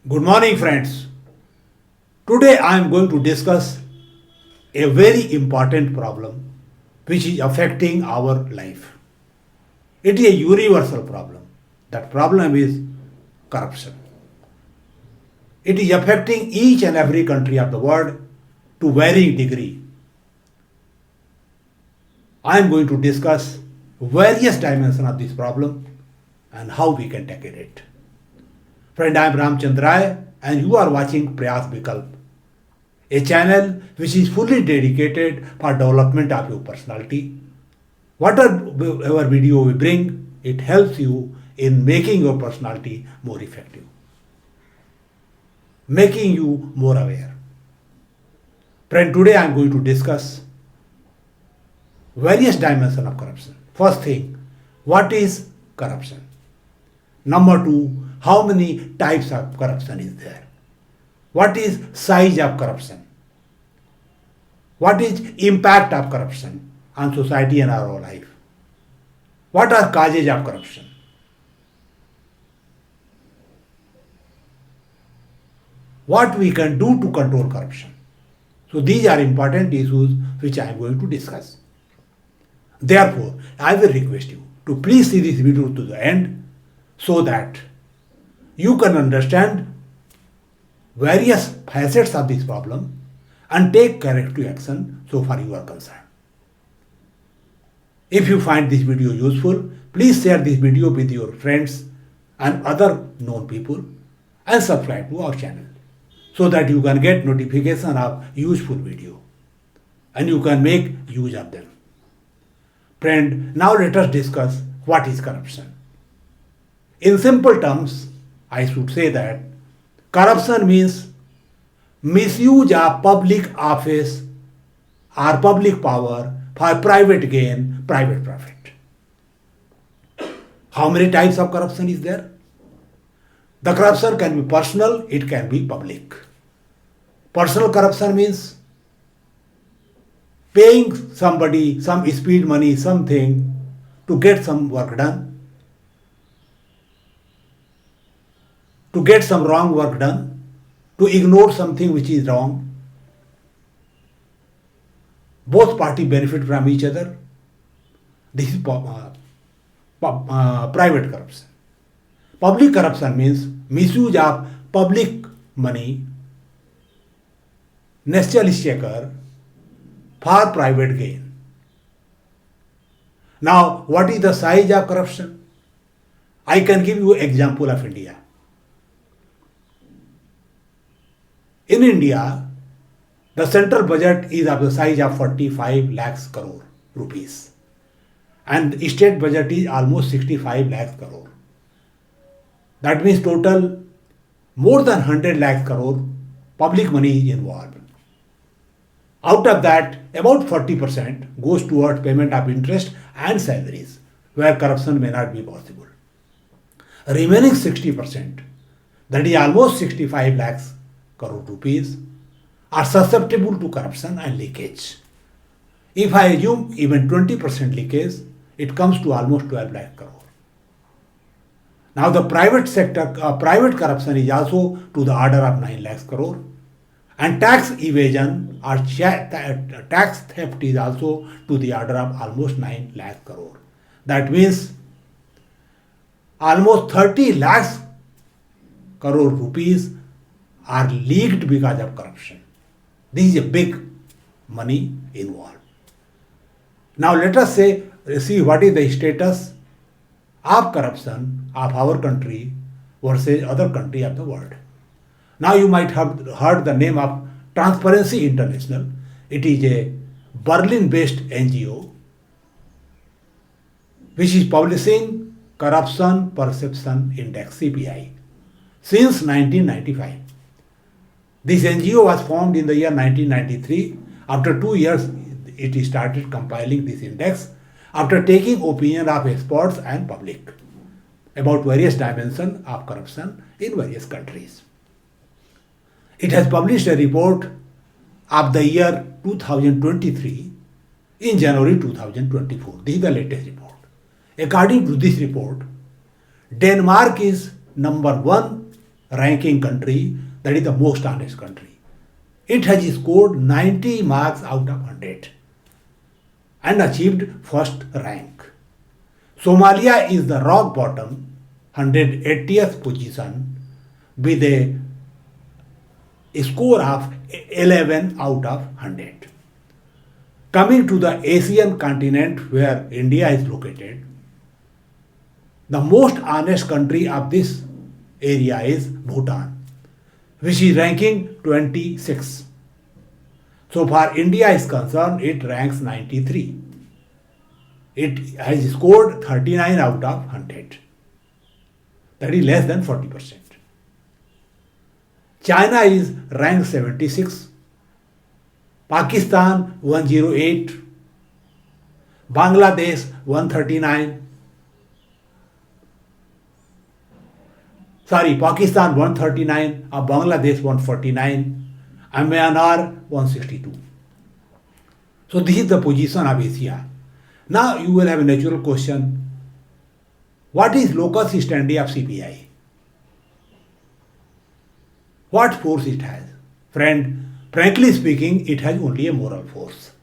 Good morning, friends. Today I am going to discuss a very important problem which is affecting our life. It is a universal problem. That problem is corruption. It is affecting each and every country of the world to varying degree. I am going to discuss various dimensions of this problem and how we can tackle it. Friend, I am Ramchandra Rai and you are watching Prayas Vikalp, a channel which is fully dedicated for development of your personality. Whatever video we bring, it helps you in making your personality more effective, making you more aware. Friend, today I am going to discuss various dimensions of corruption. First thing, what is corruption? Number two, how many types of corruption is there? What is size of corruption? What is impact of corruption on society and our life? What are causes of corruption? What we can do to control corruption? So these are important issues which I am going to discuss. Therefore, I will request you to please see this video to the end so that you can understand various facets of this problem and take corrective action so far you are concerned. If you find this video useful, please share this video with your friends and other known people and subscribe to our channel so that you can get notification of useful video and you can make use of them. Friend, now let us discuss what is corruption. In simple terms, I should say that corruption means misuse of public office or public power for private gain, private profit. How many types of corruption is there? The corruption can be personal, it can be public. Personal corruption means paying somebody some speed money, something to get some work done, to get some wrong work done, to ignore something which is wrong. Both parties benefit from each other. This is private corruption. Public corruption means misuse of public money, national exchequer for private gain. Now, what is the size of corruption? I can give you example of India. In India, the central budget is of the size of 45 lakhs crore rupees and the state budget is almost 65 lakhs crore. That means total more than 100 lakhs crore public money is involved. Out of that, about 40% goes towards payment of interest and salaries, where corruption may not be possible. Remaining 60%, that is almost 65 lakhs crore rupees, are susceptible to corruption and leakage. If I assume even 20% leakage, it comes to almost 12 lakh crore. Now the private sector, private corruption is also to the order of 9 lakhs crore. And tax evasion or tax theft is also to the order of almost 9 lakh crore. That means almost 30 lakhs crore rupees are leaked because of corruption. This is a big money involved. Now let us see what is the status of corruption of our country versus other country of the world. Now you might have heard the name of Transparency International. It is a Berlin-based NGO which is publishing Corruption Perception Index (CPI) since 1995. This NGO was formed in the year 1993. After 2 years, it started compiling this index after taking opinion of experts and public about various dimensions of corruption in various countries. It has published a report of the year 2023 in January 2024. This is the latest report. According to this report, Denmark is number 1 ranking country, that is the most honest country. It has scored 90 marks out of 100 and achieved first rank. Somalia is the rock bottom, 180th position, with a score of 11 out of 100. Coming to the Asian continent where India is located, the most honest country of this area is Bhutan, which is ranking 26. So far India is concerned, it ranks 93. It has scored 39 out of 100. That is less than 40%. China is ranked 76. Pakistan 108. Bangladesh 139. Pakistan 139, Bangladesh 149, and Myanmar 162. So this is the position of Asia. Now you will have a natural question. What is locus standi of CPI? What force it has? Frankly speaking, it has only a moral force.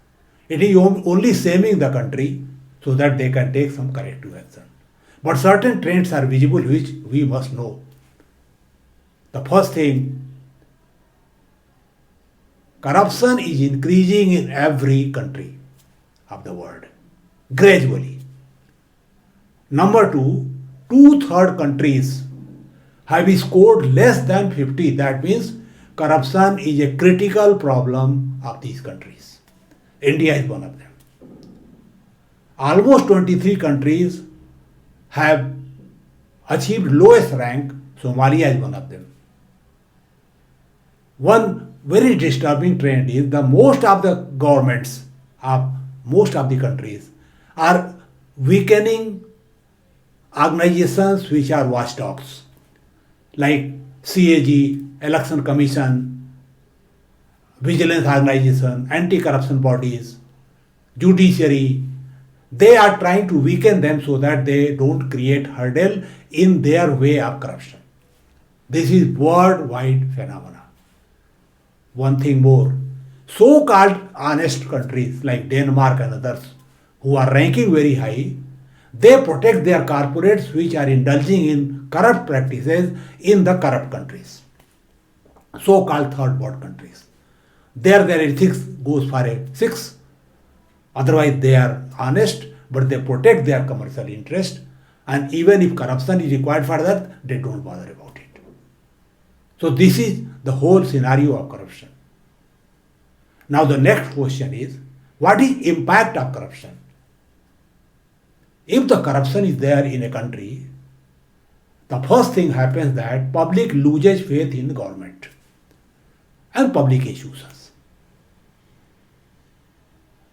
It is only shaming the country so that they can take some corrective action. But certain trends are visible which we must know. The first thing, corruption is increasing in every country of the world, gradually. Number two, two-thirds countries have scored less than 50. That means corruption is a critical problem of these countries. India is one of them. Almost 23 countries have achieved lowest rank. Somalia is one of them. One very disturbing trend is the most of the governments of most of the countries are weakening organizations which are watchdogs, like CAG, Election Commission, Vigilance Organization, anti-corruption bodies, judiciary. They are trying to weaken them so that they don't create hurdle in their way of corruption. This is worldwide phenomena. One thing more, so-called honest countries like Denmark and others who are ranking very high, they protect their corporates which are indulging in corrupt practices in the corrupt countries, so-called third world countries. There their ethics goes for a 6. Otherwise they are honest, but they protect their commercial interest, and even if corruption is required for that, they don't bother about it. So this is the whole scenario of corruption. Now the next question is, what is impact of corruption? If the corruption is there in a country, the first thing happens that public loses faith in the government and public issues.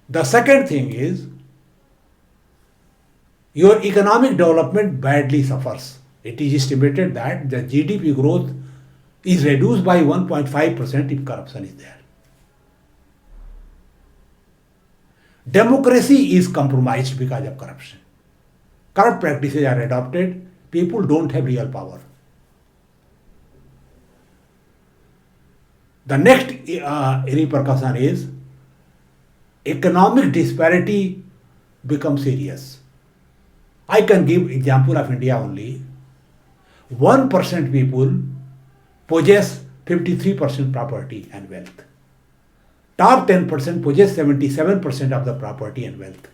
The second thing is, your economic development badly suffers. It is estimated that the GDP growth is reduced by 1.5% if corruption is there. Democracy is compromised because of corruption. Corrupt practices are adopted. People don't have real power. The next repercussion is economic disparity becomes serious. I can give example of India only. 1% people possess 53% property and wealth. Top 10% possess 77% of the property and wealth.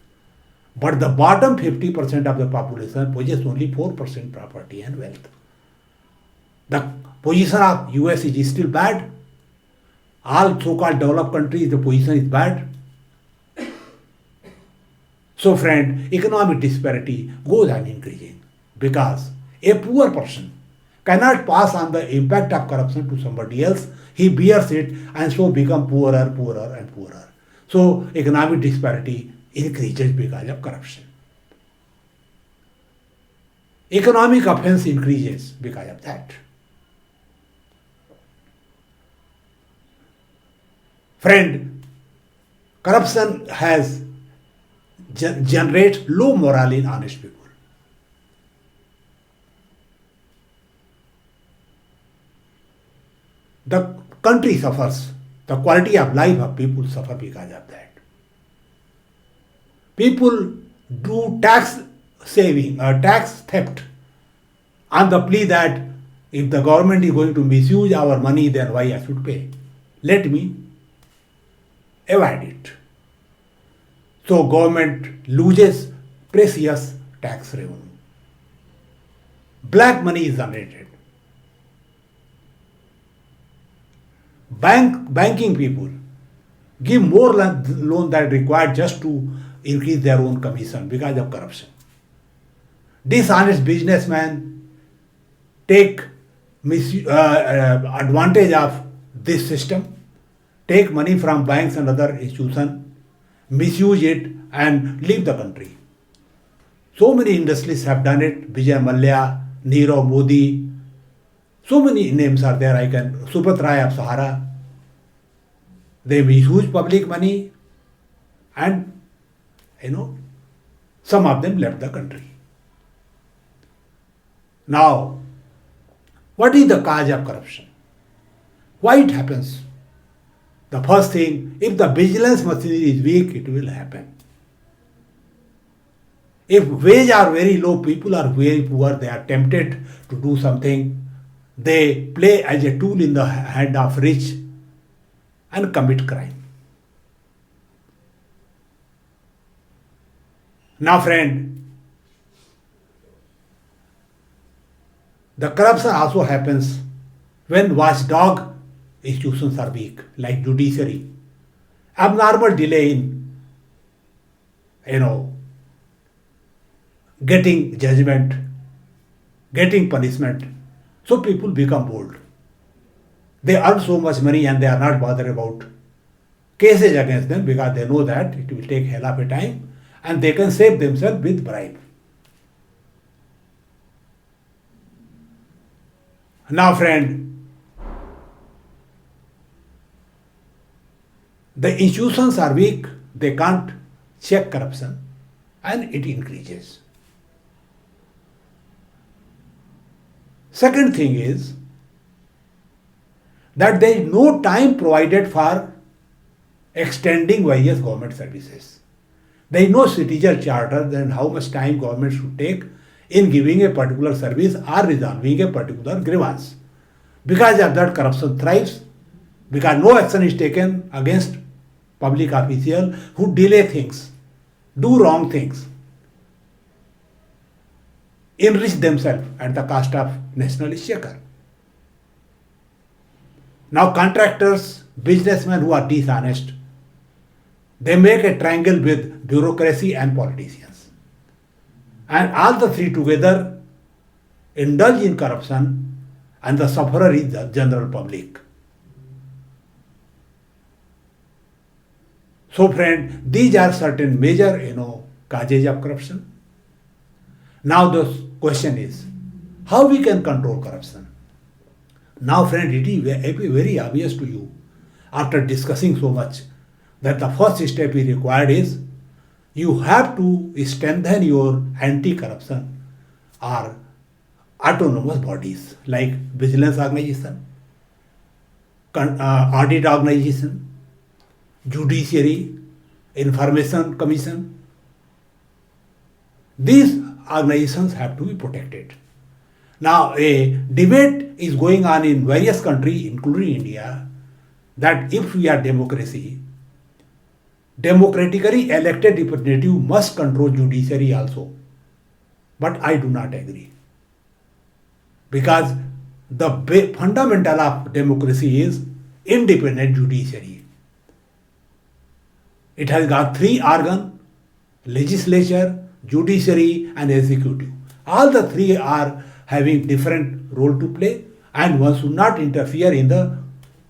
But the bottom 50% of the population possess only 4% property and wealth. The position of US is still bad. All so-called developed countries, the position is bad. So friend, economic disparity goes on increasing because a poor person cannot pass on the impact of corruption to somebody else. He bears it and so become poorer and poorer. So economic disparity increases because of corruption. Economic offense increases because of that. Friend, corruption has generates low morale in honest people. the country suffers. The quality of life of people suffer because of that. People do tax saving or tax theft on the plea that if the government is going to misuse our money, then why I should pay? Let me avoid it. So government loses precious tax revenue. Black money is generated. Banking people give more loan than required just to increase their own commission because of corruption. Dishonest businessmen take advantage of this system, take money from banks and other institutions, misuse it and leave the country. So many industries have done it. Vijay Mallya, Nirav Modi, so many names are there. Subrat Ray of Sahara. They misuse public money and some of them left the country. Now, what is the cause of corruption? Why it happens? The first thing, if the vigilance machinery is weak, it will happen. If wages are very low, people are very poor, they are tempted to do something. They play as a tool in the hand of rich and commit crime. Now friend, the corruption also happens when watchdog institutions are weak, like judiciary. Abnormal delay in, getting judgment, getting punishment. So people become bold. They earn so much money and they are not bothered about cases against them because they know that it will take hell of a time and they can save themselves with bribe. Now friend, the institutions are weak, they can't check corruption and it increases. Second thing is that there is no time provided for extending various government services. There is no citizen charter then how much time government should take in giving a particular service or resolving a particular grievance. Because of that, corruption thrives, because no action is taken against public officials who delay things, do wrong things, enrich themselves at the cost of national exchequer. Now contractors, businessmen who are dishonest, they make a triangle with bureaucracy and politicians. And all the three together indulge in corruption and the sufferer is the general public. So friend, these are certain major, causes of corruption. Now the question is, how we can control corruption? Now friend, it is very obvious to you after discussing so much that the first step required is you have to strengthen your anti-corruption or autonomous bodies like vigilance organization, audit organization, judiciary, information commission. These organizations have to be protected. Now a debate is going on in various countries including India that if we are democracy, democratically elected representative must control judiciary also. But I do not agree. Because the fundamental of democracy is independent judiciary. It has got three organs: legislature, judiciary and executive. All the three are having different role to play and one should not interfere in the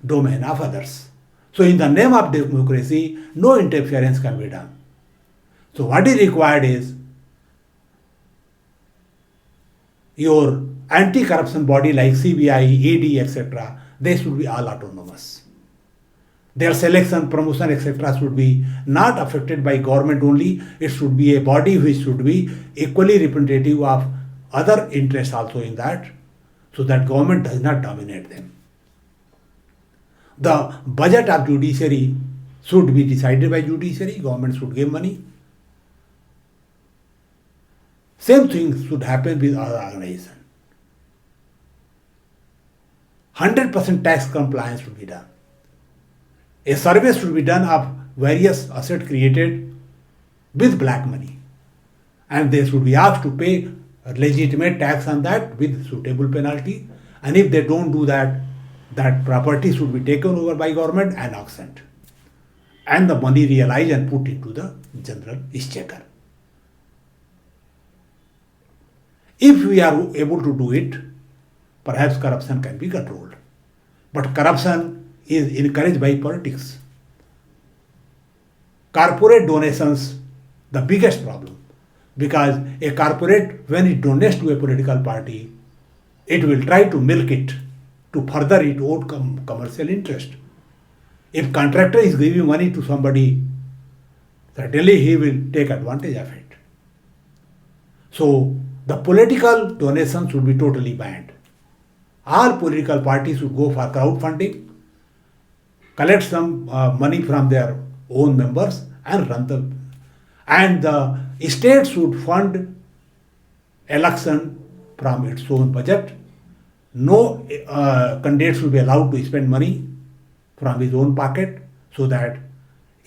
domain of others. So in the name of democracy, no interference can be done. So what is required is your anti-corruption body like CBI, ED, etc., they should be all autonomous. Their selection, promotion, etc. should be not affected by government only. It should be a body which should be equally representative of other interests also in that, so that government does not dominate them. The budget of judiciary should be decided by judiciary, government should give money. Same thing should happen with other organization. 100% tax compliance should be done. A survey should be done of various assets created with black money, and they should be asked to pay legitimate tax on that with suitable penalty. And if they don't do that, that property should be taken over by government and auctioned, and the money realized and put into the general exchequer. If we are able to do it, perhaps corruption can be controlled. But corruption is encouraged by politics. Corporate donations, the biggest problem, because a corporate, when it donates to a political party, it will try to milk it to further its own commercial interest. If contractor is giving money to somebody, certainly he will take advantage of it. So the political donation should be totally banned. All political parties should go for crowdfunding, collect some money from their own members and run the. And the state should fund election from its own budget. No candidate should be allowed to spend money from his own pocket, so that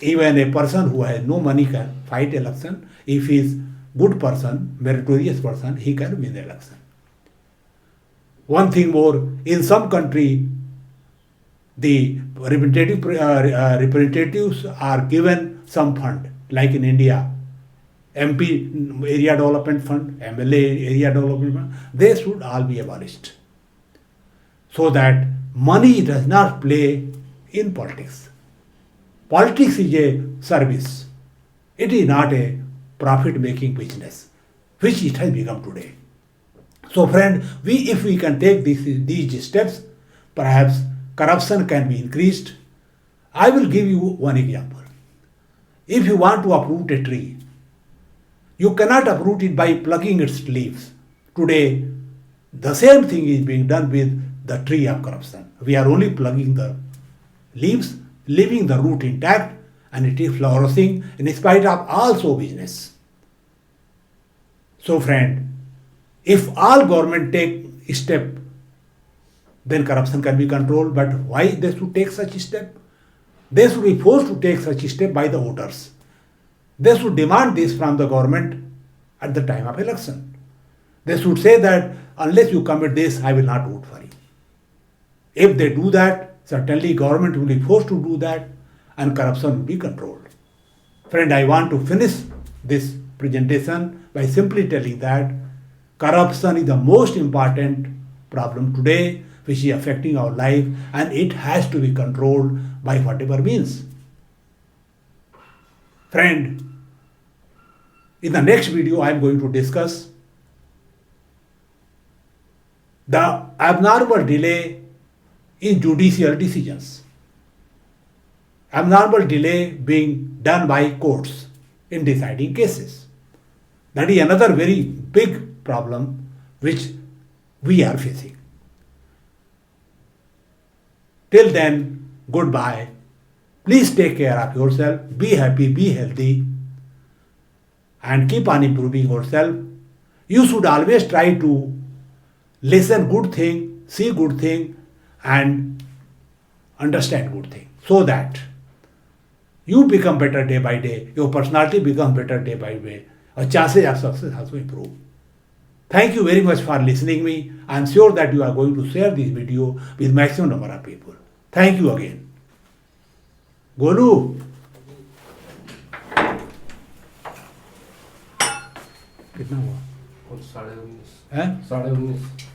even a person who has no money can fight election. If he is good person, meritorious person, he can win the election. One thing more, in some country, the representatives are given some fund, like in India, MP Area Development Fund, MLA Area Development Fund, they should all be abolished, so that money does not play in politics. Politics is a service. It is not a profit-making business, which it has become today. So friend, if we can take these steps, perhaps corruption can be increased. I will give you one example. If you want to uproot a tree, you cannot uproot it by plucking its leaves. Today, the same thing is being done with the tree of corruption. We are only plucking the leaves, leaving the root intact, and it is flourishing in spite of all show business. So friend, if all government take step, then corruption can be controlled. But why they should take such step? They should be forced to take such step by the voters. They should demand this from the government at the time of election. They should say that unless you commit this, I will not vote for you. If they do that, certainly government will be forced to do that and corruption will be controlled. Friend, I want to finish this presentation by simply telling that corruption is the most important problem today, which is affecting our life, and it has to be controlled by whatever means. Friend, in the next video I am going to discuss the abnormal delay in judicial decisions. Abnormal delay being done by courts in deciding cases. That is another very big problem which we are facing. Till then, goodbye. Please take care of yourself, be happy, be healthy, and keep on improving yourself. You should always try to listen good thing, see good thing, and understand good thing, so that you become better day by day, your personality becomes better day by day, or chances of success also improve. Thank you very much for listening me. I am sure that you are going to share this video with maximum number of people. Thank you again. Golu कितना हुआ? 19:30 हैं? 19:30